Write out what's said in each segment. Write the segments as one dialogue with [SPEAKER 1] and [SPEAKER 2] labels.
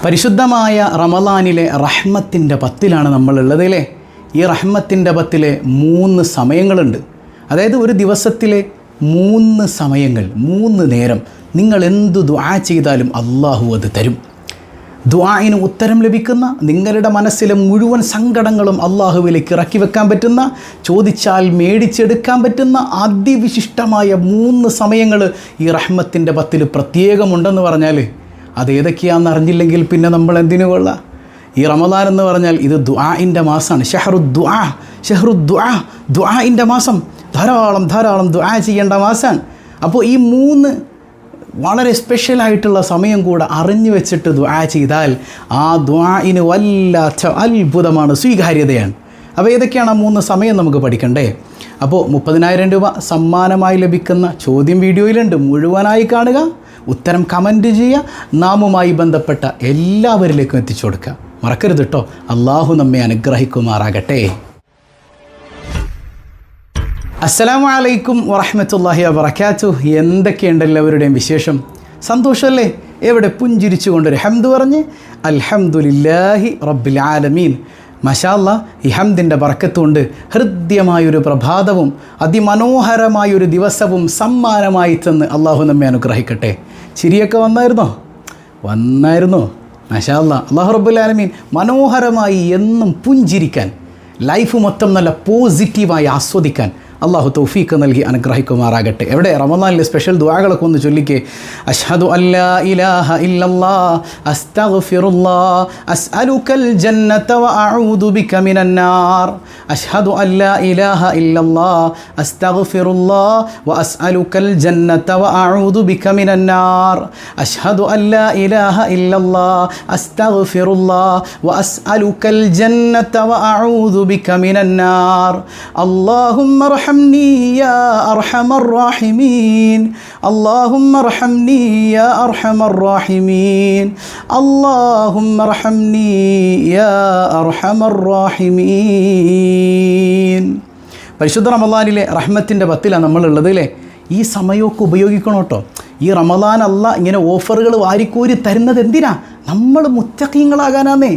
[SPEAKER 1] പരിശുദ്ധമായ റമളാനിലെ റഹ്മത്തിൻ്റെ പത്തിലാണ് നമ്മളുള്ളത് അല്ലേ. ഈ റഹ്മത്തിൻ്റെ പത്തിലെ 3 സമയങ്ങളുണ്ട്. അതായത് ഒരു ദിവസത്തിലെ 3 സമയങ്ങൾ, 3 നേരം നിങ്ങൾ എന്തു ദുആ ചെയ്താലും അള്ളാഹു അത് തരും. ദുആഇന് ഉത്തരം ലഭിക്കുന്ന, നിങ്ങളുടെ മനസ്സിലെ മുഴുവൻ സങ്കടങ്ങളും അള്ളാഹുവിലേക്ക് ഇറക്കി വെക്കാൻ പറ്റുന്ന, ചോദിച്ചാൽ മേടിച്ചെടുക്കാൻ പറ്റുന്ന അതിവിശിഷ്ടമായ 3 സമയങ്ങൾ ഈ റഹ്മത്തിൻ്റെ പത്തിൽ പ്രത്യേകമുണ്ടെന്ന് പറഞ്ഞാൽ അതേതൊക്കെയാണെന്ന് അറിഞ്ഞില്ലെങ്കിൽ പിന്നെ നമ്മൾ എന്തിനു കൊള്ളാം. ഈ റമളാൻ എന്ന് പറഞ്ഞാൽ ഇത് ദുആഇൻ്റെ മാസമാണ്. ഷഹ്റുദ്ദുആ, ദുആഇൻ്റെ മാസം. ധാരാളം ദുആ ചെയ്യേണ്ട മാസമാണ്. അപ്പോൾ ഈ 3 വളരെ സ്പെഷ്യലായിട്ടുള്ള സമയം കൂടെ അറിഞ്ഞു വെച്ചിട്ട് ദുആ ചെയ്താൽ ആ ദുആഇന് വല്ലാത്ത അത്ഭുതമാണ്, സ്വീകാര്യതയാണ്. അപ്പോൾ ഏതൊക്കെയാണ് ആ 3 സമയം നമുക്ക് പഠിക്കണ്ടേ? അപ്പോൾ 30,000 രൂപ സമ്മാനമായി ലഭിക്കുന്ന ചോദ്യം വീഡിയോയിലുണ്ട്. മുഴുവനായി കാണുക, ഉത്തരം കമൻറ്റ് ചെയ്യുക, നാമുമായി ബന്ധപ്പെട്ട എല്ലാവരിലേക്കും എത്തിച്ചു കൊടുക്കുക. മറക്കരുത് കേട്ടോ. അള്ളാഹു നമ്മെ അനുഗ്രഹിക്കുമാറാകട്ടെ. അസ്സലാമു അലൈക്കും വറഹ്മത്തുള്ളാഹി വബറകാതുഹു. എന്തൊക്കെയുണ്ട് എല്ലാവരുടെയും വിശേഷം? സന്തോഷമല്ലേ? എവിടെ പുഞ്ചിരിച്ചു കൊണ്ടൊരു ഹംദ് പറഞ്ഞ് അൽഹംദുലില്ലാഹി റബ്ബിൽ ആലമീൻ. മാഷാ അല്ലാഹ്, ഈ ഹംദിൻ്റെ ബർക്കത്തുകൊണ്ട് ഹൃദ്യമായൊരു പ്രഭാതവും അതിമനോഹരമായൊരു ദിവസവും സമ്മാനമായി തന്ന് അള്ളാഹു നമ്മെ അനുഗ്രഹിക്കട്ടെ. ചിരിയൊക്കെ വന്നായിരുന്നോ? മാഷാ അല്ലാഹ്, അല്ലാഹു റബ്ബുൽ ആലമീൻ മനോഹരമായി എന്നും പുഞ്ചിരിക്കാൻ, ലൈഫ് മൊത്തം നല്ല പോസിറ്റീവായി ആസ്വദിക്കാൻ അള്ളാഹു തൗഫീഖ് നൽകി അനുഗ്രഹിക്കുമാറാകട്ടെ. എവിടെ റമളാനിലെ സ്പെഷ്യൽ ദുആകളൊക്കെ ഒന്ന് ചൊല്ലിക്കേ. അഷ്ഹദു അല്ലാ ഇലാഹ ഇല്ലല്ലാഹ് അസ്തഗ്ഫിറുല്ലാഹ് അസ്അലുക്കൽ ജന്നത വഅഊദു ബിക മിനൻ നാർ. അഷ്ഹദു അല്ലാ ഇലാഹ ഇല്ലല്ലാഹ് അസ്തഗ്ഫിറുല്ലാഹ് വഅസ്അലുക്കൽ ജന്നത വഅഊദു ബിക മിനൻ നാർ. അഷ്ഹദു അല്ലാ ഇലാഹ ഇല്ലല്ലാഹ് അസ്തഗ്ഫിറുല്ലാഹ് വഅസ്അലുക്കൽ ജന്നത വഅഊദു ബിക മിനൻ നാർ. അല്ലാഹുമ്മ ارحمني يا أرحم الراحمين. اللهم ارحمني يا أرحم الراحمين. اللهم ارحمني يا أرحم الراحمين. പരിശുദ്ധ റമളാനിലെ റഹ്മത്തിൻ്റെ പത്തിലാണ് നമ്മളുള്ളത് അല്ലേ. ഈ സമയമൊക്കെ ഉപയോഗിക്കണം കേട്ടോ. ഈ റമളാൻ അല്ലാഹ് ഇങ്ങനെ ഓഫറുകൾ വാരിക്കോരി തരുന്നത് എന്തിനാ? നമ്മൾ മുത്തഖീങ്ങളാകാനാന്നേ.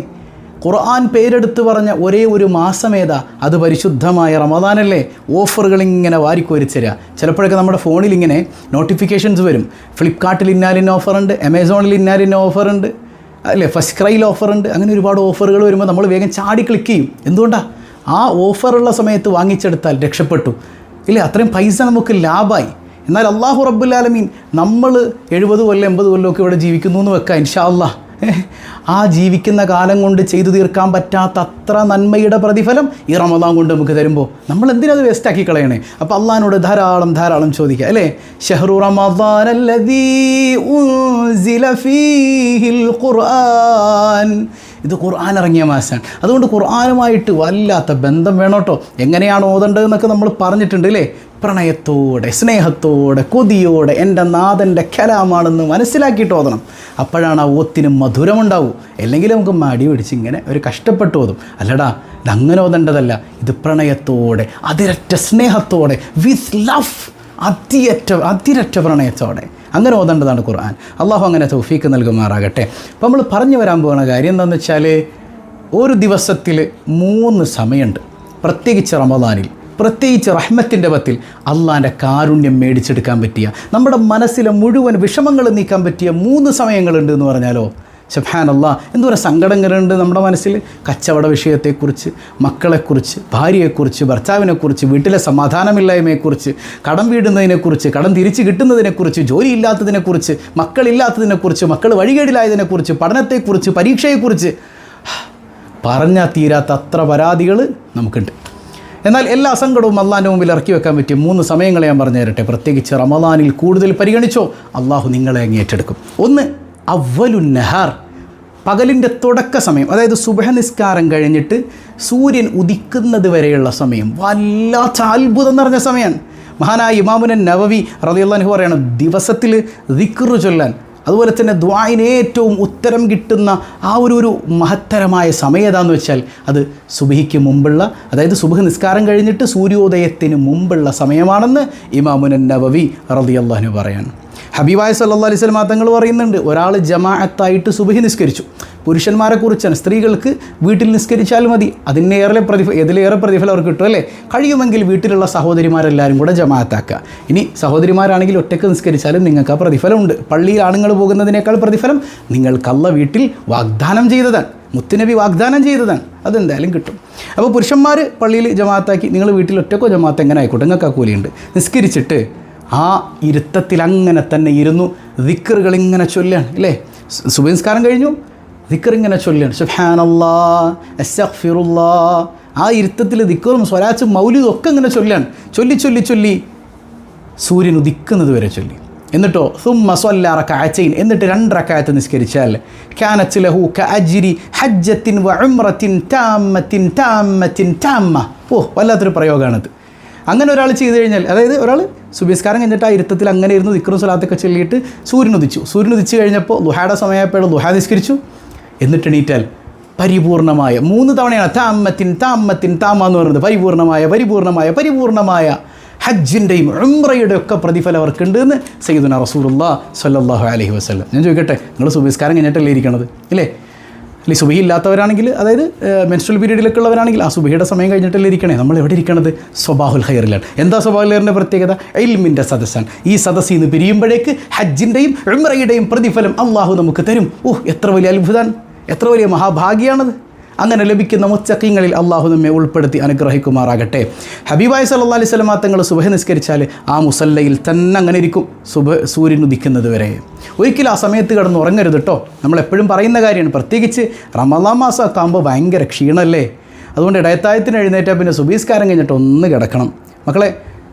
[SPEAKER 1] ഖുർആൻ പേരെടുത്ത് പറഞ്ഞ ഒരേ ഒരു മാസം ഏതാ? അത് പരിശുദ്ധമായ റമളാനല്ലേ. ഓഫറുകൾ ഇങ്ങനെ വാരിക്കോരിച്ചരിക. ചിലപ്പോഴൊക്കെ നമ്മുടെ ഫോണിൽ ഇങ്ങനെ നോട്ടിഫിക്കേഷൻസ് വരും. ഫ്ലിപ്കാർട്ടിൽ ഇന്നാലിന് ഓഫറുണ്ട്, ആമസോണിൽ ഇന്നാലിന് ഓഫറുണ്ട് അല്ലേ, ഫസ്റ്റ് ക്രൈയിൽ ഓഫറുണ്ട്. അങ്ങനെ ഒരുപാട് ഓഫറുകൾ വരുമ്പോൾ നമ്മൾ വേഗം ചാടി ക്ലിക്ക് ചെയ്യും. എന്തുകൊണ്ടാണ്? ആ ഓഫറുള്ള സമയത്ത് വാങ്ങിച്ചെടുത്താൽ രക്ഷപ്പെട്ടു ഇല്ലേ, അത്രയും പൈസ നമുക്ക് ലാഭമായി. എന്നാൽ അല്ലാഹു റബ്ബുൽ ആലമീൻ നമ്മൾ 70 കൊല്ലം 80 കൊല്ലമൊക്കെ ഇവിടെ ജീവിക്കുന്നു എന്ന് വെക്കാം. ഇൻഷാ അല്ലാഹ് ആ ജീവിക്കുന്ന കാലം കൊണ്ട് ചെയ്തു തീർക്കാൻ പറ്റാത്ത അത്ര നന്മയുടെ പ്രതിഫലം ഈ റമളാൻ കൊണ്ട് നമുക്ക് തരുമ്പോൾ നമ്മൾ എന്തിനത് വേസ്റ്റാക്കി കളയണേ? അപ്പോൾ അള്ളാഹിനോട് ധാരാളം ചോദിക്കുക അല്ലേ. ഷഹ്റു റമളാനല്ലദീ ഉൻസില ഫീഹിൽ ഖുർആൻ. ഇത് ഖുർആൻ ഇറങ്ങിയ മാസമാണ്. അതുകൊണ്ട് ഖുർആനുമായിട്ട് വല്ലാത്ത ബന്ധം വേണം കേട്ടോ. എങ്ങനെയാണ് ഓതേണ്ടതെന്നൊക്കെ നമ്മൾ പറഞ്ഞിട്ടുണ്ട് അല്ലേ. പ്രണയത്തോടെ, സ്നേഹത്തോടെ, കൊതിയോടെ എൻ്റെ നാഥൻ്റെ കലാമാണെന്ന് മനസ്സിലാക്കിയിട്ട് ഓതണം. അപ്പോഴാണ് ആ ഓത്തിന് മധുരമുണ്ടാവും. അല്ലെങ്കിൽ നമുക്ക് മടി പിടിച്ച് ഇങ്ങനെ ഒരു കഷ്ടപ്പെട്ട് ഓതും. അല്ലടാ, ഇതങ്ങനെ ഓതേണ്ടതല്ല. ഇത് പ്രണയത്തോടെ, അതിരറ്റ സ്നേഹത്തോടെ, വിത്ത് ലവ്, അതിരറ്റ പ്രണയത്തോടെ അങ്ങനെ ഓതേണ്ടതാണ് ഖുർആൻ. അള്ളാഹു അങ്ങനെ തൗഫീഖ് നൽകുമാറാകട്ടെ. അപ്പോൾ നമ്മൾ പറഞ്ഞു വരാൻ പോകുന്ന കാര്യം എന്താണെന്ന് വെച്ചാൽ, ഒരു ദിവസത്തിൽ 3 സമയമുണ്ട്. പ്രത്യേകിച്ച് റമളാനിൽ, പ്രത്യേകിച്ച് റഹ്മത്തിൻ്റെ പത്തിൽ അള്ളാൻ്റെ കാരുണ്യം മേടിച്ചെടുക്കാൻ പറ്റിയ, നമ്മുടെ മനസ്സിലെ മുഴുവൻ വിഷമങ്ങൾ നീക്കാൻ പറ്റിയ 3 സമയങ്ങളുണ്ട് എന്ന് പറഞ്ഞാലോ. സുബ്ഹാനല്ലാഹ്, എന്തോരം സങ്കടങ്ങളുണ്ട് നമ്മുടെ മനസ്സിൽ. കച്ചവട വിഷയത്തെക്കുറിച്ച്, മക്കളെക്കുറിച്ച്, ഭാര്യയെക്കുറിച്ച്, ഭർത്താവിനെക്കുറിച്ച്, വീട്ടിലെ സമാധാനമില്ലായ്മയെക്കുറിച്ച്, കടം വീടുന്നതിനെക്കുറിച്ച്, കടം തിരിച്ച് കിട്ടുന്നതിനെക്കുറിച്ച്, ജോലിയില്ലാത്തതിനെക്കുറിച്ച്, മക്കളില്ലാത്തതിനെക്കുറിച്ച്, മക്കൾ വഴികേടിലായതിനെക്കുറിച്ച്, പഠനത്തെക്കുറിച്ച്, പരീക്ഷയെക്കുറിച്ച്, പറഞ്ഞാൽ തീരാത്ത അത്ര പരാതികൾ നമുക്കുണ്ട്. എന്നാൽ എല്ലാ സങ്കടവും അള്ളാഹിൻ്റെ മുമ്പിൽ ഇറക്കി വെക്കാൻ പറ്റിയ 3 സമയങ്ങളെ ഞാൻ പറഞ്ഞു തരട്ടെ. പ്രത്യേകിച്ച് റമളാനിൽ കൂടുതൽ പരിഗണിച്ചോ, അള്ളാഹു നിങ്ങളെ അങ്ങ് ഏറ്റെടുക്കും. ഒന്ന്, അവ്വലുൻ നഹാർ, പകലിൻ്റെ തുടക്ക സമയം. അതായത് സുബ്ഹ നിസ്കാരം കഴിഞ്ഞിട്ട് സൂര്യൻ ഉദിക്കുന്നത് വരെയുള്ള സമയം വല്ലാത്ത അത്ഭുതം നിറഞ്ഞ സമയമാണ്. മഹാനായ ഇമാമുൻ നവവി റളിയല്ലാഹു അൻഹു പറയാണ്, ദിവസത്തിൽ ദിക്ർ ചൊല്ലാൻ, അതുപോലെ തന്നെ ദുആഇന് ഏറ്റവും ഉത്തരം കിട്ടുന്ന ആ ഒരു മഹത്തരമായ സമയം ഏതാണെന്ന് വെച്ചാൽ അത് സുബ്ഹിക്ക് മുമ്പുള്ള, അതായത് സുബ്ഹ് നിസ്കാരം കഴിഞ്ഞിട്ട് സൂര്യോദയത്തിന് മുമ്പുള്ള സമയമാണെന്ന് ഇമാമുൻ നവവി റളിയല്ലാഹു അൻഹു പറയാണ്. ഹബീബായ സല്ലല്ലാഹു അലൈഹി വസല്ലം തങ്ങൾ പറയുന്നുണ്ട്, ഒരാൾ ജമാഅത്തായിട്ട് സുബഹി നിസ്കരിച്ചു. പുരുഷന്മാരെ കുറിച്ചാണ്. സ്ത്രീകൾക്ക് വീട്ടിൽ നിസ്കരിച്ചാൽ മതി, ഇതിലേറെ പ്രതിഫലം അവർക്ക് കിട്ടും അല്ലേ. കഴിയുമെങ്കിൽ വീട്ടിലുള്ള സഹോദരിമാരെല്ലാവരും കൂടെ ജമാഅത്താക്കുക. ഇനി സഹോദരിമാരാണെങ്കിൽ ഒറ്റയ്ക്ക് നിസ്കരിച്ചാലും നിങ്ങൾക്ക് ആ പ്രതിഫലമുണ്ട്. പള്ളിയിൽ ആണുങ്ങൾ പോകുന്നതിനേക്കാൾ പ്രതിഫലം നിങ്ങൾക്ക് വീട്ടിൽ വാഗ്ദാനം ചെയ്തതാണ്, മുത്തുനബി വാഗ്ദാനം ചെയ്തതാണ്, അതെന്തായാലും കിട്ടും. അപ്പോൾ പുരുഷന്മാർ പള്ളിയിൽ ജമാഅത്താക്കി, നിങ്ങൾ വീട്ടിൽ ഒറ്റക്കോ ജമാഅത്ത് എങ്ങനെ ആയിക്കോട്ടെ, നിങ്ങൾക്ക് ആ കൂലിയുണ്ട്. നിസ്കരിച്ചിട്ട് ആ ഇരുത്തത്തിൽ അങ്ങനെ തന്നെ ഇരുന്നു ദിക്റുകൾ ഇങ്ങനെ ചൊല്ലാണ് അല്ലേ. സുബഹി നിസ്കാരം കഴിഞ്ഞു, ദിക്ർ ഇങ്ങനെ ചൊല്ലാണ്, സുബ്ഹാനല്ലാഹ്, അസ്തഗ്ഫിറുല്ലാഹ്. ആ ഇരുത്തത്തിൽ ദിക്റും സ്വലാത്തും മൗലിദും ഒക്കെ ഇങ്ങനെ ചൊല്ലാണ്. ചൊല്ലി സൂര്യൻ ഉദിക്കുന്നത് വരെ ചൊല്ലി. എന്നിട്ടോ സുമ്മ സ്വല്ല റകഅതൈൻ, എന്നിട്ട് 2 റകഅത്ത് നിസ്കരിച്ചാൽ കാനത് ലഹു കഅജ്രി ഹജ്ജത്തിൻ വഉംറത്തിൻ താമ്മത്തിൻ താമ്മത്തിൻ താമ്മ. വല്ലാത്തൊരു പ്രയോഗമാണത്. അങ്ങനെ ഒരാൾ ചെയ്തു കഴിഞ്ഞാൽ, അതായത് ഒരാൾ സുബഹിസ്കാരം കഴിഞ്ഞിട്ട് ആ ഇരുത്തത്തിൽ അങ്ങനെ ഇരുന്ന് ദിക്റും സ്വലാത്തൊക്കെ ചൊല്ലിയിട്ട് സൂര്യൻ ഉദിച്ചു കഴിഞ്ഞപ്പോൾ ലുഹായുടെ സമയമായപ്പോൾ ലുഹാ നിസ്കരിച്ചു. എന്നിട്ട് എണീറ്റാൽ പരിപൂർണമായ 3 തവണയാണ് താമ്മത്തിൻ താമ്മത്തിൻ താമ്മ എന്ന് പറയുന്നത്. പരിപൂർണമായ ഹജ്ജിൻ്റെയും ഉംറയുടെ ഒക്കെ പ്രതിഫലം അവർക്കുണ്ട് എന്ന് സയ്യിദുനാ റസൂലുള്ളാഹി സ്വല്ലല്ലാഹു അലൈഹി വസല്ലം. ഞാൻ ചോദിക്കട്ടെ, നിങ്ങൾ സുബഹിസ്കാരം കഴിഞ്ഞിട്ടല്ലേ ഇരിക്കണത് ഇല്ലേ? അല്ലെങ്കിൽ സുബഹി ഇല്ലാത്തവരാണെങ്കിൽ, അതായത് മെൻസ്ട്രൽ പീരീഡിലൊക്കെ ഉള്ളവരാണെങ്കിൽ ആ സുബഹിയുടെ സമയം കഴിഞ്ഞിട്ടല്ലേ ഇരിക്കണേ. നമ്മൾ എവിടെ ഇരിക്കണത്? സ്വബാഹുൽ ഖൈറിലാണ്. എന്താ സ്വബാഹുൽ ഖൈറിൻ്റെ പ്രത്യേകത? ഇൽമിൻ്റെ സദസ്സാണ്. ഈ സദസ്സിൽ നിന്ന് പിരിയുമ്പോഴേക്ക് ഹജ്ജിൻ്റെയും ഉംറയുടെയും പ്രതിഫലം അള്ളാഹു നമുക്ക് തരും. എത്ര വലിയ അത്ഭുതമാണ്, എത്ര വലിയ മഹാഭാഗ്യമാണത്. അങ്ങനെ ലഭിക്കുന്ന മുത്തഖീങ്ങളിൽ അള്ളാഹു നമ്മെ ഉൾപ്പെടുത്തി അനുഗ്രഹിക്കുമാറാകട്ടെ. ഹബീബായ സല്ലല്ലാഹു അലൈഹി വസല്ലം തങ്ങൾ സുബഹി നിസ്കരിച്ചാൽ ആ മുസല്ലയിൽ തന്നെ അങ്ങനെ ഇരിക്കും സൂര്യൻ ഉദിക്കുന്നത് വരെ. ഒരിക്കലും ആ സമയത്ത് കിടന്ന് ഉറങ്ങരുത് കേട്ടോ. നമ്മളെപ്പോഴും പറയുന്ന കാര്യമാണ്, പ്രത്യേകിച്ച് റമളാൻ മാസമൊക്കെ ആകുമ്പോൾ ഭയങ്കര ക്ഷീണമല്ലേ. അതുകൊണ്ട് ഇടയത്തായത്തിന് എഴുന്നേറ്റാൽ പിന്നെ സുബഹിസ്കാരം കഴിഞ്ഞിട്ട് ഒന്ന് കിടക്കണം. മക്കളെ,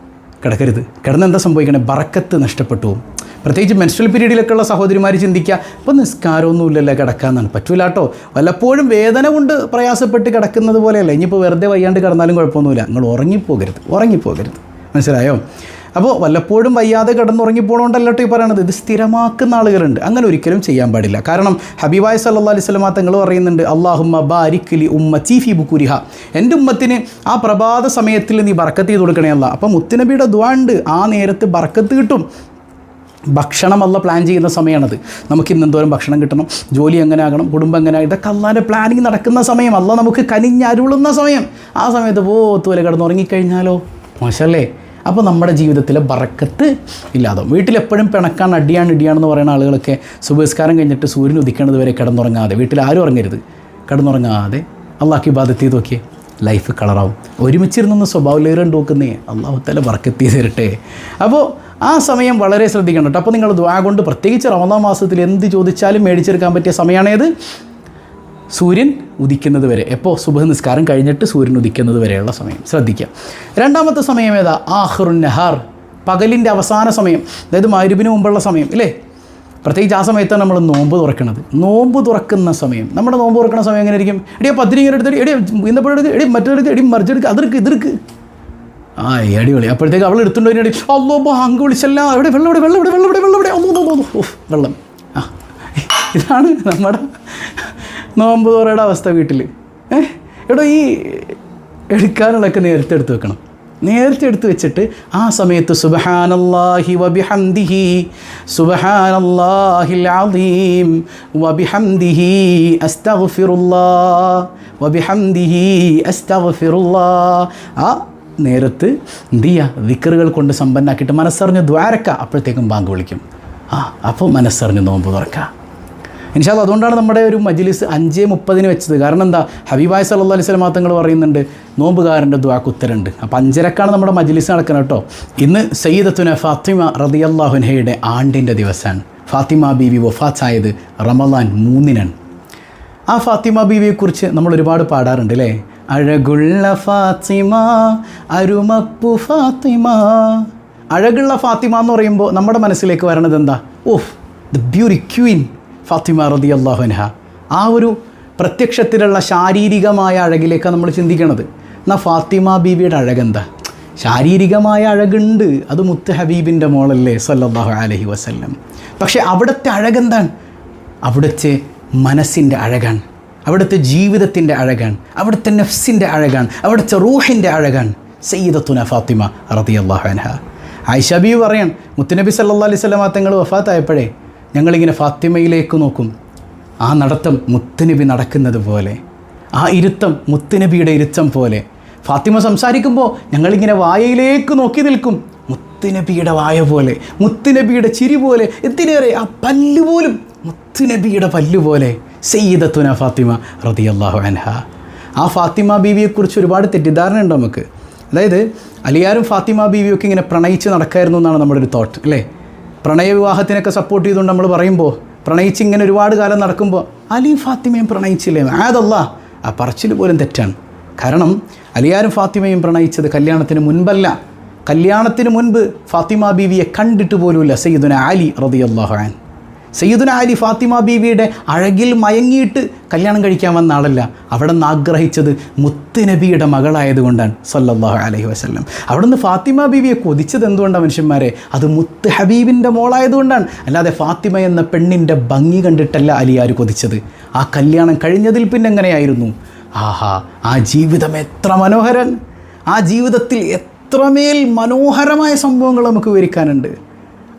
[SPEAKER 1] കിടക്കരുത്. കിടന്നെന്താ സംഭവിക്കണേ? ബറക്കത്ത് നഷ്ടപ്പെട്ടു പോകും. പ്രത്യേകിച്ച് മെൻസ്ട്രൽ പീരീഡിലൊക്കെ ഉള്ള സഹോദരിമാർ ചിന്തിക്കുക, ഇപ്പോൾ നിസ്കാരമൊന്നുമില്ലല്ലോ, കിടക്കാമെന്നാണ്. പറ്റൂല കേട്ടോ. വല്ലപ്പോഴും വേദന കൊണ്ട് പ്രയാസപ്പെട്ട് കിടക്കുന്നത് പോലെയല്ല. ഇനിയിപ്പോൾ വെറുതെ വയ്യാണ്ട് കിടന്നാലും കുഴപ്പമൊന്നുമില്ല. നിങ്ങൾ ഉറങ്ങിപ്പോകരുത്. മനസ്സിലായോ? അപ്പോൾ വല്ലപ്പോഴും വയ്യാതെ കിടന്നുറങ്ങിപ്പോകണോണ്ടല്ലോ ഈ പറയണത്. ഇത് സ്ഥിരമാക്കുന്ന ആളുകളുണ്ട്. അങ്ങനെ ഒരിക്കലും ചെയ്യാൻ പാടില്ല. കാരണം ഹബീബായ സല്ലല്ലാഹു അലൈഹി വസല്ലം തങ്ങൾ പറയുന്നുണ്ട്, അല്ലാഹുമ്മ ബാരിക് ലി ഉമ്മത്തി ഫീ ബുകൂരിഹ, എൻ്റെ ഉമ്മത്തിന് ആ പ്രഭാത സമയത്തിൽ നീ ബറക്കത്ത് ചെയ്ത് കൊടുക്കണേ അല്ലാ. അപ്പം മുത്തുനബിയുടെ ദുആ ഉണ്ട്, ആ നേരത്ത് ബറക്കത്ത് കിട്ടും. ഭക്ഷണം അല്ല പ്ലാൻ ചെയ്യുന്ന സമയമാണത്. നമുക്ക് ഇന്ന് എന്തോരം ഭക്ഷണം കിട്ടണം, ജോലി എങ്ങനെ ആകണം, കുടുംബം എങ്ങനെ, ഇതൊക്കെ അള്ളാൻ്റെ പ്ലാനിങ് നടക്കുന്ന സമയം, അല്ല നമുക്ക് കനിഞ്ഞരുളുന്ന സമയം. ആ സമയത്ത് പോത്തുപോലെ കിടന്നുറങ്ങിക്കഴിഞ്ഞാലോ മോശമല്ലേ. അപ്പോൾ നമ്മുടെ ജീവിതത്തിലെ ബറക്കത്ത് ഇല്ലാതാവും. വീട്ടിലെപ്പോഴും പിണക്കാൻ ഇടിയാണെന്ന് പറയുന്ന ആളുകളൊക്കെ സുബഹിസ്കാരം കഴിഞ്ഞിട്ട് സൂര്യൻ ഉദിക്കണത് വരെ കിടന്നുറങ്ങാതെ, വീട്ടിൽ ആരും ഉറങ്ങരുത്, കിടന്നുറങ്ങാതെ അള്ളാഹ്ക്ക് ഇബാദത്ത് ചെയ്ത് നോക്കിയേ, ലൈഫ് കളറാവും. ഒരുമിച്ചിരുന്നൊന്ന് സ്വഭാവലേറുണ്ട് നോക്കുന്നേ, അള്ളാഹു തആല ബറക്കത്ത് ചെയ്ത് തരട്ടെ. അപ്പോൾ ആ സമയം വളരെ ശ്രദ്ധിക്കണം കേട്ടോ. അപ്പോൾ നിങ്ങൾ ദുആ കൊണ്ട്, പ്രത്യേകിച്ച് റമളാൻ മാസത്തിൽ എന്ത് ചോദിച്ചാലും മേടിച്ചെടുക്കാൻ പറ്റിയ സമയമാണേത്, സൂര്യൻ ഉദിക്കുന്നത് വരെ. എപ്പോൾ? സുബഹ് നിസ്കാരം കഴിഞ്ഞിട്ട് സൂര്യൻ ഉദിക്കുന്നത് വരെയുള്ള സമയം ശ്രദ്ധിക്കുക. രണ്ടാമത്തെ സമയം ഏതാ? ആഖിറുൻ നഹാർ, പകലിൻ്റെ അവസാന സമയം, അതായത് മഗ്‌രിബിന് മുമ്പുള്ള സമയം ഇല്ലേ. പ്രത്യേകിച്ച് ആ സമയത്താണ് നമ്മൾ നോമ്പ് തുറക്കുന്നത്. നോമ്പ് തുറക്കുന്ന സമയം, നമ്മുടെ നോമ്പ് തുറക്കുന്ന സമയം എങ്ങനെ ഇരിക്കും? എടിയാ പത്തിരിങ്ങനെ എടുത്തിട്ട്, എടി ഇന്നപ്പോഴെടുത്ത്, എടി മറ്റെടുത്ത്, എടി മറിച്ചെടുക്കുക, അതിർക്ക് അടിപൊളി. അപ്പോഴത്തേക്ക് അവൾ എടുത്തുകൊണ്ട് വേണ്ടി അല്ലോ ബാങ്ക് വിളിച്ചല്ല, എവിടെ വെള്ളം, വെള്ളം. ഇതാണ് നമ്മുടെ നോമ്പ് തുറയുടെ അവസ്ഥ വീട്ടിൽ. എടോ, ഈ എടുക്കാനുള്ളതൊക്കെ നേരത്തെ എടുത്ത് വെക്കണം. നേരത്തെ എടുത്ത് വെച്ചിട്ട് ആ സമയത്ത് സുബ്ഹാനല്ലാഹി വബിഹംദിഹി സുബ്ഹാനല്ലാഹിൽ അദീം വബിഹംദിഹി അസ്തഗ്ഫിറുല്ലാഹ് വബിഹംദിഹി അസ്തഗ്ഫിറുല്ലാഹ്. ആ നേരത്ത് എന്ത് ചെയ്യുക? ദിക്റുകൾ കൊണ്ട് സമ്പന്നാക്കിയിട്ട് മനസ്സറിഞ്ഞ് ദ്വാരക്ക. അപ്പോഴത്തേക്കും ബാങ്ക് വിളിക്കും. അപ്പോൾ മനസ്സറിഞ്ഞ് നോമ്പ് തുറക്കുക ഇൻഷാ അല്ലാഹ്. അതുകൊണ്ടാണ് നമ്മുടെ ഒരു മജ്ലിസ് 5:30 വെച്ചത്. കാരണം എന്താ? ഹബീബായ സല്ലല്ലാഹു അലൈഹി വസല്ലം തങ്ങൾ പറയുന്നുണ്ട്, നോമ്പുകാരൻ്റെ ദുആക്ക് ഉത്തരമുണ്ട്. അപ്പോൾ 5:30 നമ്മുടെ മജ്ലിസ് നടക്കുന്നത് കേട്ടോ. ഇന്ന് സയ്യിദത്തുന ഫാത്തിമ റളിയല്ലാഹു അൻഹയുടെ ആണ്ടിൻ്റെ ദിവസമാണ്. ഫാത്തിമ ബീവി വഫാത്തായത് റമളാൻ 3-നാണ്. ആ ഫാത്തിമ ബീവിയെക്കുറിച്ച് നമ്മൾ ഒരുപാട് പാടാറുണ്ട് അല്ലേ. അഴകുള്ള ഫാത്തിമ, അരുമപ്പു ഫാത്തിമ. അഴകുള്ള ഫാത്തിമ എന്ന് പറയുമ്പോൾ നമ്മുടെ മനസ്സിലേക്ക് വരണത് എന്താ? ഓഹ്, ദ ബ്യൂട്ടി ക്വീൻ ഫാത്തിമ റളിയല്ലാഹു അൻഹ. ആ ഒരു പ്രത്യക്ഷത്തിലുള്ള ശാരീരികമായ അഴകിലേക്കാണ് നമ്മൾ ചിന്തിക്കണത്. എന്നാൽ ഫാത്തിമ ബീവിയുടെ അഴകെന്താ? ശാരീരികമായ അഴകുണ്ട്, അത് മുത്ത് ഹബീബിൻ്റെ മോളല്ലേ സല്ലല്ലാഹു അലൈഹി വസല്ലം. പക്ഷേ അവിടുത്തെ അഴകെന്താണ്? അവിടുത്തെ മനസ്സിൻ്റെ അഴകാണ്, അവിടുത്തെ ജീവിതത്തിൻ്റെ അഴകാണ്, അവിടുത്തെ നഫ്സിൻ്റെ അഴകാണ്, അവിടുത്തെ റൂഹിൻ്റെ അഴകാണ് സയ്യിദത്തുന ഫാത്തിമ റളിയല്ലാഹു അൻഹ. ആയിഷ ബീവി പറയാൻ, മുത്തുനബി സല്ലല്ലാഹു അലൈഹി വസല്ലം തങ്ങൾ വഫാത്തായപ്പോഴേ ഞങ്ങളിങ്ങനെ ഫാത്തിമയിലേക്ക് നോക്കും, ആ നടത്തം മുത്തുനബി നടക്കുന്നത് പോലെ, ആ ഇരുത്തം മുത്തുനബിയുടെ ഇരുത്തം പോലെ. ഫാത്തിമ സംസാരിക്കുമ്പോൾ ഞങ്ങളിങ്ങനെ വായയിലേക്ക് നോക്കി നിൽക്കും, മുത്തുനബിയുടെ വായ പോലെ, മുത്തുനബിയുടെ ചിരി പോലെ, എന്തിനേറെ ആ പല്ല് പോലും മുത്തുനബിയുടെ പല്ല് പോലെ. സയ്യിദത്തുന ഫാത്തിമ റളിയല്ലാഹു അൻഹ. ആ ഫാത്തിമ ബീവിയെക്കുറിച്ച് ഒരുപാട് തെറ്റിദ്ധാരണ ഉണ്ട് നമുക്ക്. അതായത് അലിയാരും ഫാത്തിമ ബീവിയൊക്കെ ഇങ്ങനെ പ്രണയിച്ച് നടക്കായിരുന്നു എന്നാണ് നമ്മുടെ ഒരു തോട്ട് അല്ലേ. പ്രണയവിവാഹത്തിനൊക്കെ സപ്പോർട്ട് ചെയ്തുകൊണ്ട് നമ്മൾ പറയുമ്പോൾ, പ്രണയിച്ച് ഇങ്ങനെ ഒരുപാട് കാലം നടക്കുമ്പോൾ അലിയും ഫാത്തിമയും പ്രണയിച്ചില്ലേ, അതല്ല, ആ പറച്ചിൽ പോലും തെറ്റാണ്. കാരണം അലിയാരും ഫാത്തിമയും പ്രണയിച്ചത് കല്യാണത്തിന് മുൻപല്ല. കല്യാണത്തിന് മുൻപ് ഫാത്തിമ ബീവിയെ കണ്ടിട്ട് പോലുമില്ല സയ്യിദുന അലി റളിയല്ലാഹു അൻഹു. സയ്യിദുന അലി ഫാത്തിമ ബീവിയുടെ അഴകിൽ മയങ്ങിയിട്ട് കല്യാണം കഴിക്കാൻ വന്ന ആളല്ല. അവിടെ നിന്ന് ആഗ്രഹിച്ചത് മുത്തുനബിയുടെ മകളായതുകൊണ്ടാണ് സല്ലല്ലാഹു അലൈഹി വസല്ലം. അവിടെ നിന്ന് ഫാത്തിമ ബീവിയെ കൊതിച്ചത് എന്തുകൊണ്ടാണ് മനുഷ്യന്മാരെ? അത് മുത്ത് ഹബീബിൻ്റെ മോളായതുകൊണ്ടാണ്. അല്ലാതെ ഫാത്തിമ എന്ന പെണ്ണിൻ്റെ ഭംഗി കണ്ടിട്ടല്ല അലിയാർ കൊതിച്ചത്. ആ കല്യാണം കഴിഞ്ഞതിൽ പിന്നെ എങ്ങനെയായിരുന്നു? ആഹാ, ആ ജീവിതം എത്ര മനോഹരൻ! ആ ജീവിതത്തിൽ എത്രമേൽ മനോഹരമായ സംഭവങ്ങൾ നമുക്ക് വിവരിക്കാനുണ്ട്.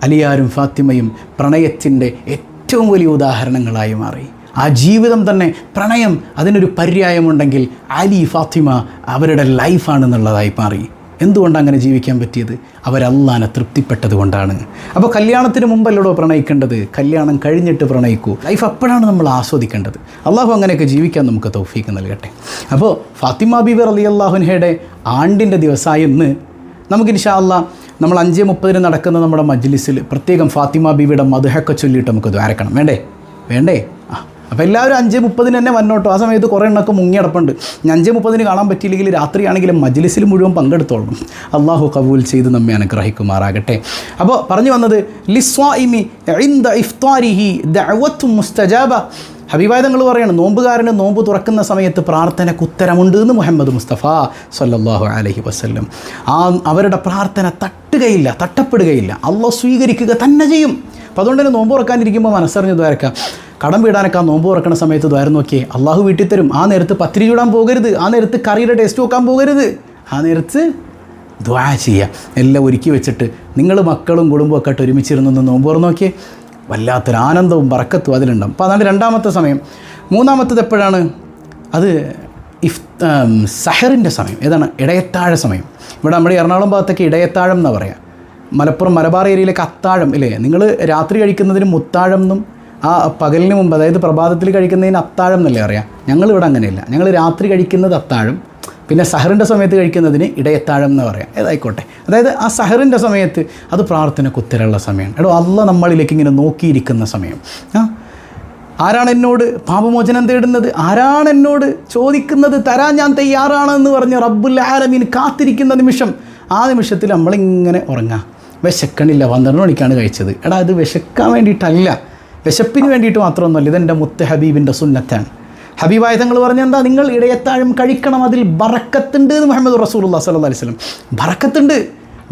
[SPEAKER 1] അലിയാരും ഫാത്തിമയും പ്രണയത്തിൻ്റെ ഏറ്റവും വലിയ ഉദാഹരണങ്ങളായി മാറി. ആ ജീവിതം തന്നെ പ്രണയം, അതിനൊരു പര്യായമുണ്ടെങ്കിൽ അലി ഫാത്തിമ അവരുടെ ലൈഫാണെന്നുള്ളതായി മാറി. എന്തുകൊണ്ടാണ് അങ്ങനെ ജീവിക്കാൻ പറ്റിയത്? അവരല്ലാഹനെ തൃപ്തിപ്പെട്ടത് കൊണ്ടാണ്. അപ്പോൾ കല്യാണത്തിന് മുമ്പല്ലടോ പ്രണയിക്കേണ്ടത്, കല്യാണം കഴിഞ്ഞിട്ട് പ്രണയിക്കൂ. ലൈഫ് അപ്പോഴാണ് നമ്മൾ ആസ്വദിക്കേണ്ടത്. അള്ളാഹു അങ്ങനെയൊക്കെ ജീവിക്കാൻ നമുക്ക് തൗഫീക്ക് നൽകട്ടെ. അപ്പോൾ ഫാത്തിമ ബീവി റളിയല്ലാഹു അൻഹയുടെ ആണ്ടിൻ്റെ ദിവസമായി ഇന്ന് നമുക്ക് ഇൻഷാ അല്ലാഹ് നമ്മൾ 5:30 നടക്കുന്ന നമ്മുടെ മജ്ലിസിൽ പ്രത്യേകം ഫാത്തിമ ബീവിയുടെ മദ്ഹൊക്കെ ചൊല്ലിയിട്ട് നമുക്ക് ദ്വാരക്കണം. വേണ്ടേ? അപ്പോൾ എല്ലാവരും 5:30 തന്നെ വന്നോട്ടോ. ആ സമയത്ത് കുറേ എണ്ണമൊക്കെ മുങ്ങിയടപ്പുണ്ട്. 5:30 കാണാൻ പറ്റിയില്ലെങ്കിൽ രാത്രിയാണെങ്കിലും മജ്ലിസിൽ മുഴുവൻ പങ്കെടുത്തോളണം. അള്ളാഹു കബൂൽ ചെയ്ത് നമ്മെ അനുഗ്രഹിക്കുമാറാകട്ടെ. അപ്പോൾ പറഞ്ഞു വന്നത്, ലിസ്വാഇമി ഇൻദ ഇഫ്താരിഹി ദഅവത്തുൻ മുസ്തജാബ. ഹബീബായ തങ്ങൾ പറയാണ്, നോമ്പുകാരന് നോമ്പ് തുറക്കുന്ന സമയത്ത് പ്രാർത്ഥനയ്ക്ക് ഉത്തരമുണ്ട് എന്ന് മുഹമ്മദ് മുസ്തഫ സല്ലല്ലാഹു അലൈഹി വസല്ലം. അവരുടെ പ്രാർത്ഥന തട്ടപ്പെടുകയില്ല, അള്ളാഹു സ്വീകരിക്കുക തന്നെ ചെയ്യും. അപ്പോൾ അതുകൊണ്ട് തന്നെ നോമ്പ് തുറക്കാനിരിക്കുമ്പോൾ മനസ്സറിഞ്ഞ് ദ്വാരക്കാം. കടം വീടാനൊക്കെ നോമ്പ് തുറക്കുന്ന സമയത്ത് ദ്വാരം നോക്കിയേ, അള്ളാഹു വീട്ടിൽ തരും. ആ നേരത്ത് പത്തിരി ചൂടാൻ പോകരുത്, ആ നേരത്ത് കറിയുടെ ടേസ്റ്റ് നോക്കാൻ പോകരുത്, ആ നേരത്ത് ദ്വാ ചെയ്യുക. എല്ലാം ഒരുക്കി വെച്ചിട്ട് നിങ്ങൾ മക്കളും കുടുംബമൊക്കെ ആയിട്ട് ഒരുമിച്ചിരുന്നൊന്ന് നോമ്പ് തുറന്ന് നോക്കിയേ, വല്ലാത്തൊരു ആനന്ദവും ബറക്കത്തും അതിലുണ്ടാവും. അപ്പോൾ അതാണ് രണ്ടാമത്തെ സമയം. മൂന്നാമത്തത് എപ്പോഴാണ്? അത് സഹറിൻ്റെ സമയം. ഏതാണ്? ഇടയത്താഴ സമയം. ഇവിടെ നമ്മുടെ എറണാകുളം ഭാഗത്തൊക്കെ ഇടയത്താഴം എന്നാണ് പറയുക. മലപ്പുറം മലബാർ ഏരിയയിലേക്ക് അത്താഴം ഇല്ലേ? നിങ്ങൾ രാത്രി കഴിക്കുന്നതിന് മുത്താഴം എന്നും ആ പകലിന് മുമ്പ്, അതായത് പ്രഭാതത്തിൽ കഴിക്കുന്നതിന് അത്താഴം എന്നല്ലേ അറിയാം. ഞങ്ങളിവിടെ അങ്ങനെയല്ല. ഞങ്ങൾ രാത്രി കഴിക്കുന്നത് അത്താഴം, പിന്നെ സഹറിൻ്റെ സമയത്ത് കഴിക്കുന്നതിന് ഇടയത്താഴം എന്ന് പറയാം. ഏതായിക്കോട്ടെ. അതായത് ആ സഹറിൻ്റെ സമയത്ത് അത് പ്രാർത്ഥനയ്ക്ക് ഉത്തരമുള്ള സമയമാണ്. അള്ളാഹ് നമ്മളിലേക്ക് ഇങ്ങനെ നോക്കിയിരിക്കുന്ന സമയം. ആരാണ് എന്നോട് പാപമോചനം തേടുന്നത്? ആരാണ് എന്നോട് ചോദിക്കുന്നത്? തരാൻ ഞാൻ തയ്യാറാണെന്ന് പറഞ്ഞ് റബ്ബുൽ ആലമീൻ കാത്തിരിക്കുന്ന നിമിഷം. ആ നിമിഷത്തിൽ നമ്മളിങ്ങനെ ഉറങ്ങാം. വിശക്കണില്ല, 12 മണിക്കാണ് കഴിച്ചത്. അത് വിശക്കാൻ വേണ്ടിയിട്ടല്ല, വിശപ്പിന് വേണ്ടിയിട്ട് മാത്രമൊന്നുമല്ല. ഇതെൻ്റെ മുത്ത് ഹബീബിൻ്റെ സുന്നത്താണ്. ഹബീബായ തങ്ങൾ പറഞ്ഞ എന്താ? നിങ്ങൾ ഇടയത്താഴം കഴിക്കണം, അതിൽ ബറക്കത്തുണ്ട് എന്ന് മുഹമ്മദ് റസൂലുള്ളാഹി സ്വല്ലല്ലാഹു അലൈഹി വസല്ലം. ബറക്കത്തുണ്ട്.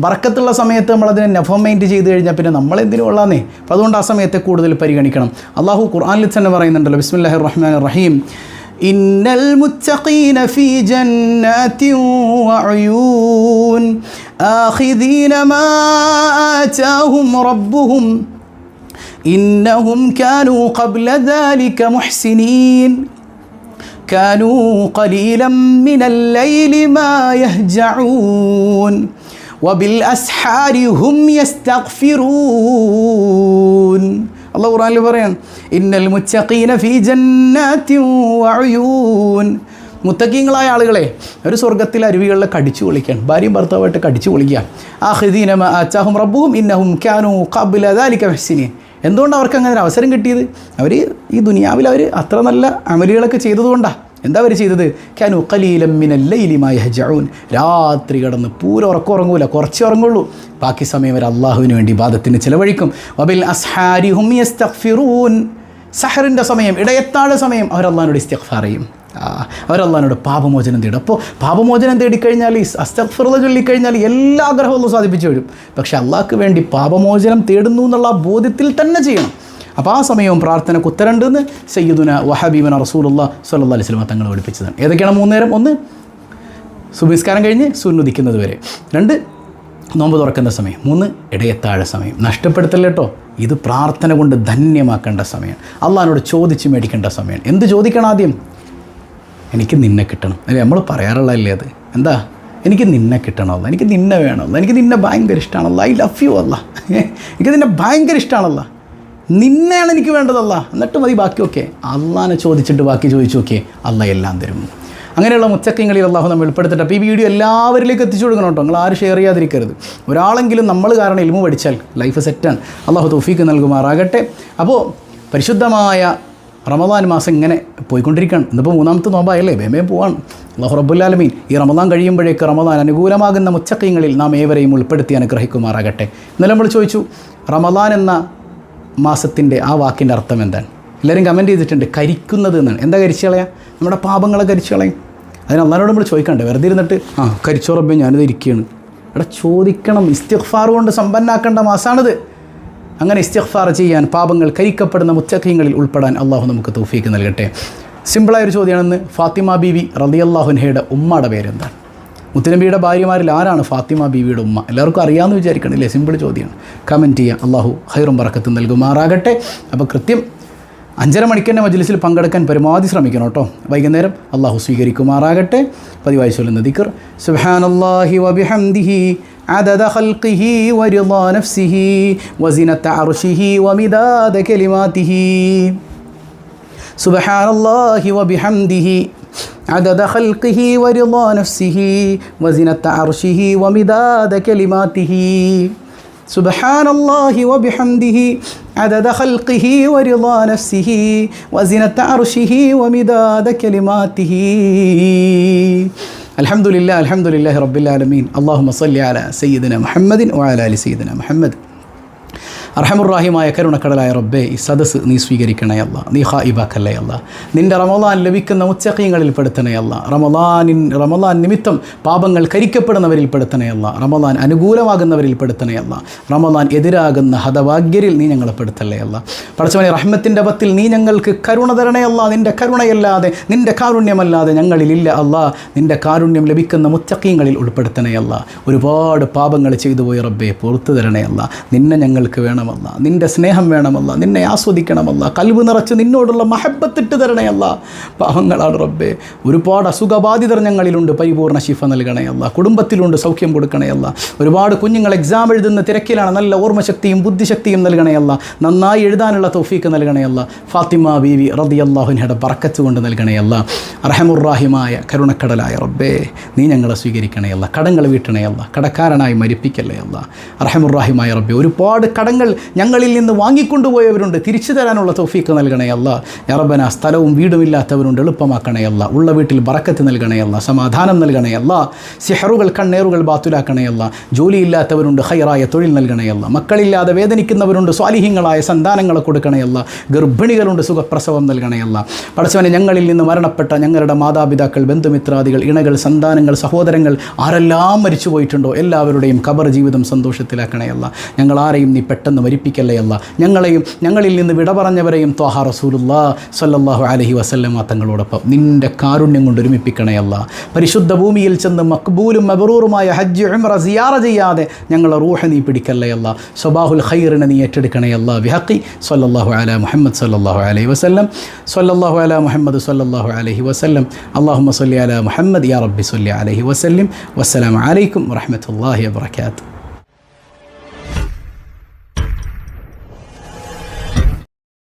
[SPEAKER 1] ബറക്കത്തുള്ള സമയത്ത് നമ്മളതിനെ നെഫർമൈൻഡ് ചെയ്ത് കഴിഞ്ഞാൽ പിന്നെ നമ്മളെന്തിനും ഉള്ളാന്നേ. അപ്പോൾ അതുകൊണ്ട് ആ സമയത്തെ കൂടുതൽ പരിഗണിക്കണം. അള്ളാഹു ഖുർആനിൽ തന്നെ പറയുന്നുണ്ടല്ലോ, ബിസ്മില്ലാഹിർ റഹ്മാനിർ റഹീം, ഇന്നൽ മുത്തഖീന ഫീ ജന്നാതിൻ വഅയൂൻ ആഖിദീന മാ ആതാഹും റബ്ബുഹും ഇന്നഹും കാനൂ ഖബ്ല ദാലിക മുഹ്സിനീൻ كانوا قليلا من الليل ما يهجعون وبالأسحار هم يستغفرون. الله ഖുർആനിൽ പറയാൻ, ഇന്നൽ മുത്തഖീന ഫീ ജന്നാതിൻ വഅയൂൻ. മുത്തഖീങ്ങളായ ആളുകളെ ഒരു സ്വർഗ്ഗത്തിലെ അരുവികളിൽ കടിച്ചു പൊളിക്കാൻ, ഭാര്യയും ഭർത്താവായിട്ട് കടിച്ചു പൊളിക്കുക. ആഖിദീന മാ ആതാഹും റബ്ബുഹും ഇന്നഹും കാനൂ ഖബ്ല ദാലിക മുഹ്സിനീൻ. എന്തുകൊണ്ടാണ് അവർക്ക് അങ്ങനെ ഒരു അവസരം കിട്ടിയത്? അവർ ഈ ദുനിയാവിൽ അവർ അത്ര നല്ല അമലുകളൊക്കെ ചെയ്തതുകൊണ്ടാണ്. എന്താ അവർ ചെയ്തത്? കാനൂ ഖലീലൻ മിനൽ ലൈലി മാ യഹ്ജഊൻ. രാത്രി കിടന്ന് പൂരം ഉറങ്ങൂല, കുറച്ച് ഉറങ്ങുള്ളൂ. ബാക്കി സമയം അവർ അള്ളാഹുവിന് വേണ്ടി ഇബാദത്തിന് ചിലവഴിക്കും. വബിൽ അസ്ഹാരി ഹും യസ്തഗ്ഫിറൂൻ. സഹറിൻ്റെ സമയം, ഇടയത്താഴ സമയം അവർ അള്ളാഹിനോട് ഇസ്തിഗ്ഫാർ ചെയ്യും. അവരല്ലാഹിനോട് പാപമോചനം തേടും. അപ്പോൾ പാപമോചനം തേടിക്കഴിഞ്ഞാൽ, ഈ അസ്തഗ്ഫിറുല്ലാഹ് ചൊല്ലിക്കഴിഞ്ഞാൽ എല്ലാ ആഗ്രഹവും സാധിപ്പിച്ചു വരും. പക്ഷേ അള്ളാഹ്ക്ക് വേണ്ടി പാപമോചനം തേടുന്നു എന്നുള്ള ബോധ്യത്തിൽ തന്നെ ചെയ്യണം. അപ്പോൾ ആ സമയവും പ്രാർത്ഥനയ്ക്ക് ഉത്തരമുണ്ടെന്ന് സയ്യിദുന വഹബീബന റസൂലുള്ളാഹി സ്വല്ലല്ലാഹു അലൈഹി വസല്ലം തങ്ങൾ പഠിപ്പിച്ചതാണ്. ഏതൊക്കെയാണ്? 3 നേരം. 1 സുബഹിസ്കാരം കഴിഞ്ഞ് സൂര്യനുദിക്കുന്നത് വരെ. 2 നോമ്പ് തുറക്കുന്ന സമയം, 3 ഇടയത്താഴ സമയം. നഷ്ടപ്പെടുത്തല്ല കേട്ടോ. ഇത് പ്രാർത്ഥന കൊണ്ട് ധന്യമാക്കേണ്ട സമയമാണ്. അള്ളാഹിനോട് ചോദിച്ച് മേടിക്കേണ്ട സമയമാണ്. എന്ത് ചോദിക്കണം ആദ്യം? എനിക്ക് നിന്നെ കിട്ടണം. അല്ലേ നമ്മൾ പറയാറുള്ളതല്ലേ അത്? എന്താ? എനിക്ക് നിന്നെ കിട്ടണമല്ല, എനിക്ക് നിന്നെ വേണമല്ല, എനിക്ക് നിന്നെ ഭയങ്കര ഇഷ്ടമാണല്ല, ഐ ലവ് യു അല്ല, എനിക്ക് നിന്നെ ഭയങ്കര ഇഷ്ടമാണല്ല, നിന്നെയാണ് എനിക്ക് വേണ്ടതല്ല, എന്നിട്ട് മതി ബാക്കിയൊക്കെ. അള്ളാഹിനെ ചോദിച്ചിട്ട് ബാക്കി ചോദിച്ചു നോക്കിയേ, അള്ളാഹ് എല്ലാം തരും. അങ്ങനെയുള്ള മുത്തക്കിങ്ങളിൽ അള്ളാഹു നമ്മൾ ഉൾപ്പെടുത്തിട്ട്. അപ്പോൾ ഈ വീഡിയോ എല്ലാവരിലേക്ക് എത്തിച്ചു കൊടുക്കണം കേട്ടോ. നിങ്ങൾ ആരും ഷെയർ ചെയ്യാതിരിക്കരുത്. ഒരാളെങ്കിലും നമ്മൾ കാരണം ഇൽമു പഠിച്ചാൽ ലൈഫ് സെറ്റാണ്. അള്ളാഹു തൗഫീക്ക് നൽകുമാറാകട്ടെ. അപ്പോൾ പരിശുദ്ധമായ റമദാൻ മാസം ഇങ്ങനെ പോയിക്കൊണ്ടിരിക്കുകയാണ്. ഇന്നിപ്പോൾ 3ാമത്തെ നോമ്പായല്ലേ, വേമേ പോവാണ്. അല്ലാഹു റബ്ബുൽ ആലമീൻ ഈ റമദാൻ കഴിയുമ്പോഴേക്ക് റമദാൻ അനുകൂലമാകുന്ന മുത്തഖീങ്ങളിൽ നാം ഏവരെയും ഉൾപ്പെടുത്തി അനുഗ്രഹിക്കുമാറാകട്ടെ. ഇന്നലെ നമ്മൾ ചോദിച്ചു റമദാൻ എന്ന മാസത്തിൻ്റെ ആ വാക്കിൻ്റെ അർത്ഥം എന്താണ്? എല്ലാവരും കമൻറ്റ് ചെയ്തിട്ടുണ്ട്. കരിക്കുന്നത് എന്നാണ്. എന്താ കരിച്ചു കളയാം? നമ്മുടെ പാപങ്ങളെ കരിച്ചു കളയും. അതിന് അള്ളാഹിനോട് നമ്മൾ ചോദിക്കണ്ടേ? വെറുതെ ഇരുന്നിട്ട് കരിച്ചോ റബ്ബേ ഞാനിത് ഇരിക്കുകയാണ്. ഇവിടെ ചോദിക്കണം. ഇസ്തിഗ്ഫാർ കൊണ്ട് സമ്പന്നാക്കേണ്ട മാസമാണിത്. അങ്ങനെ ഇസ്തിഗ്ഫാർ ചെയ്യാൻ, പാപങ്ങൾ കരിക്കപ്പെടുന്ന മുത്തഖീങ്ങളിൽ ഉൾപ്പെടാൻ അള്ളാഹു നമുക്ക് തൗഫീക്ക് നൽകട്ടെ. സിമ്പിളായൊരു ചോദ്യമാണെന്ന്. ഫാത്തിമ ബീവി റളിയല്ലാഹു അൻഹയുടെ ഉമ്മയുടെ പേരെന്താണ്? മുത്തുനബിയുടെ ഭാര്യമാരിൽ ആരാണ് ഫാത്തിമ ബീവിയുടെ ഉമ്മ? എല്ലാവർക്കും അറിയാമെന്ന് വിചാരിക്കണില്ലേ? സിമ്പിൾ ചോദ്യമാണ്. കമൻറ്റ് ചെയ്യുക. അള്ളാഹു ഖൈറും ബറക്കത്തും നൽകുമാറാകട്ടെ. അപ്പോൾ കൃത്യം 5:30 മണിക്ക് തന്നെ മജ്ലിസിൽ പങ്കെടുക്കാൻ പരമാവധി ശ്രമിക്കണം കേട്ടോ. വൈകുന്നേരം അള്ളാഹു സ്വീകരിക്കുമാറാകട്ടെ. പതിവായി ചൊല്ലുന്ന ദിക്ർ സുബ്ഹാനല്ലാഹി വബിഹംദിഹി عدد خلقه ورضا نفسه وزنة عرشه ومداد كلماته سبحان الله وبحمده عدد خلقه ورضا نفسه وزنة عرشه ومداد كلماته سبحان الله وبحمده عدد خلقه ورضا نفسه وزنة عرشه ومداد كلماته الحمد لله رب العالمين اللهم صل على سيدنا محمد وعلى آل سيدنا محمد. അർഹമുറാഹിമായ കരുണക്കടലായ റബ്ബേ, ഈ സദസ്സ് നീ സ്വീകരിക്കണേ അല്ലാ. നീ ഖായിബാക്കല്ലേ അല്ലാ. നിൻ്റെ റമളാൻ ലഭിക്കുന്ന മുത്തഖീങ്ങളിൽ പെടുത്തണേ അല്ലാ. റമളാൻ നിമിത്തം പാപങ്ങൾ കരിക്കപ്പെടുന്നവരിൽ പെടുത്തണേ അല്ലാ. റമളാൻ അനുകൂലമാകുന്നവരിൽ പെടുത്തണേ അല്ലാ. റമളാൻ എതിരാകുന്ന ഹതഭാഗ്യരിൽ നീ ഞങ്ങളെ പെടുത്തല്ലേ അല്ലാ. പടച്ചവനെ, റഹ്മത്തിൻ്റെ പത്തിൽ നീ ഞങ്ങൾക്ക് കരുണ തരണേ അല്ലാ. നിൻ്റെ കരുണയല്ലാതെ, നിൻ്റെ കാരുണ്യമല്ലാതെ ഞങ്ങളിലില്ല അല്ലാ. നിൻ്റെ കാരുണ്യം ലഭിക്കുന്ന മുത്തഖീങ്ങളിൽ ഉൾപ്പെടുത്തണേ അല്ലാ. ഒരുപാട് പാപങ്ങൾ ചെയ്തു പോയി റബ്ബേ, പുറത്തു തരണേ അല്ലാ. നിന്നെ ഞങ്ങൾക്ക് വേണം, നിൻ്റെ സ്നേഹം വേണമല്ല, നിന്നെ ആസ്വദിക്കണമല്ല, കൽബ് നിറച്ച് നിന്നോടുള്ള മഹബത്തിട്ട് തരണയല്ല. പാവങ്ങളാണ് റബ്ബേ, ഒരുപാട് അസുഖബാധിതർ ഞങ്ങളിലുണ്ട്, പരിപൂർണ്ണ ശിഫ നൽകണയല്ല. കുടുംബത്തിലുണ്ട്, സൗഖ്യം കൊടുക്കണയല്ല. ഒരുപാട് കുഞ്ഞുങ്ങൾ എക്സാം എഴുതുന്ന തിരക്കിലാണ്, നല്ല ഓർമ്മശക്തിയും ബുദ്ധിശക്തിയും നൽകണയല്ല. നന്നായി എഴുതാനുള്ള തൗഫീക്ക് നൽകണയല്ല. ഫാത്തിമ ബീവി റളിയല്ലാഹു അൻഹയുടെ ബറക്കത്ത് കൊണ്ട് നൽകണയല്ല. അർഹമുറാഹിമായ കരുണക്കടലായ റബ്ബേ, നീ ഞങ്ങളെ സ്വീകരിക്കണയല്ല. കടങ്ങൾ വീട്ടണയല്ല, കടക്കാരനായി മരിപ്പിക്കല്ലേ അല്ല. അർഹമുറാഹിമായ റബ്ബേ, ഒരുപാട് കടങ്ങൾ ഞങ്ങളിൽ നിന്ന് വാങ്ങിക്കൊണ്ടുപോയവരുണ്ട്, തിരിച്ചു തരാനുള്ള തൗഫീക്ക് നൽകണേ അല്ലാ. യാ റബ്ബനാ, സ്ഥലവും വീടുമില്ലാത്തവരുണ്ട്, എളുപ്പമാക്കണേ അല്ലാ. ഉള്ള വീട്ടിൽ ബറക്കത്ത് നൽകണേ അല്ലാ, സമാധാനം നൽകണേ അല്ലാ. സിഹറുകൾ, കണ്ണേറുകൾ ബാത്തുലാക്കണേ അല്ലാ. ജോലിയില്ലാത്തവരുണ്ട്, ഹൈറായ തൊഴിൽ നൽകണേ അല്ലാ. മക്കളില്ലാതെ വേദനിക്കുന്നവരുണ്ട്, സ്വാലിഹീങ്ങളായ സന്താനങ്ങളെ കൊടുക്കണേ അല്ലാ. ഗർഭിണികളുണ്ട്, സുഖപ്രസവം നൽകണേ അല്ലാ. പടച്ചവനെ, ഞങ്ങളിൽ നിന്ന് മരണപ്പെട്ട ഞങ്ങളുടെ മാതാപിതാക്കൾ, ബന്ധുമിത്രാദികൾ, ഇണകൾ, സന്താനങ്ങൾ, സഹോദരങ്ങൾ ആരെല്ലാം മരിച്ചു പോയിട്ടുണ്ടോ എല്ലാവരുടെയും ഖബർ ജീവിതം സന്തോഷത്തിലാക്കണേ അല്ലാ. ഞങ്ങൾ ആരെയും നീ പെട്ടെന്ന് മരിപ്പിക്കല്ലേ അല്ല. ഞങ്ങളെയും ഞങ്ങളിൽ നിന്ന് വിട പറഞ്ഞവരെയും ത്വാഹ റസൂലുള്ളാഹി സ്വല്ലല്ലാഹു അലൈഹി വസല്ലമ തങ്ങളോടൊപ്പം നിൻ്റെ കാരുണ്യം കൊണ്ട് ഒരുമിപ്പിക്കണേ അല്ല. പരിശുദ്ധ ഭൂമിയിൽ ചെന്ന് മക്ബൂലും മബ്റൂറുമായ ഹജ്ജ് ഉംറ സിയാറ ചെയ്യാതെ ഞങ്ങളെ റൂഹ നീ പിടിക്കല്ലേ അല്ല. സ്വബാഹുൽ ഖൈറിനെ നീ ഏറ്റെടുക്കണേ അല്ല. ബിഹഖി സ്വല്ലല്ലാഹു അലാ മുഹമ്മദ് സ്വല്ലല്ലാഹു അലൈഹി വസല്ലം. സ്വല്ലല്ലാഹു അലാ മുഹമ്മദ് സ്വല്ലല്ലാഹു അലൈഹി വസല്ലം. അല്ലാഹുമ്മ സ്വല്ലി അലാ മുഹമ്മദ് യാ റബ്ബി സ്വല്ലി അലൈഹി വസല്ലം. വസ്സലാമു അലൈക്കും വറഹ്മത്തുള്ളാഹി വബറകാതുഹു.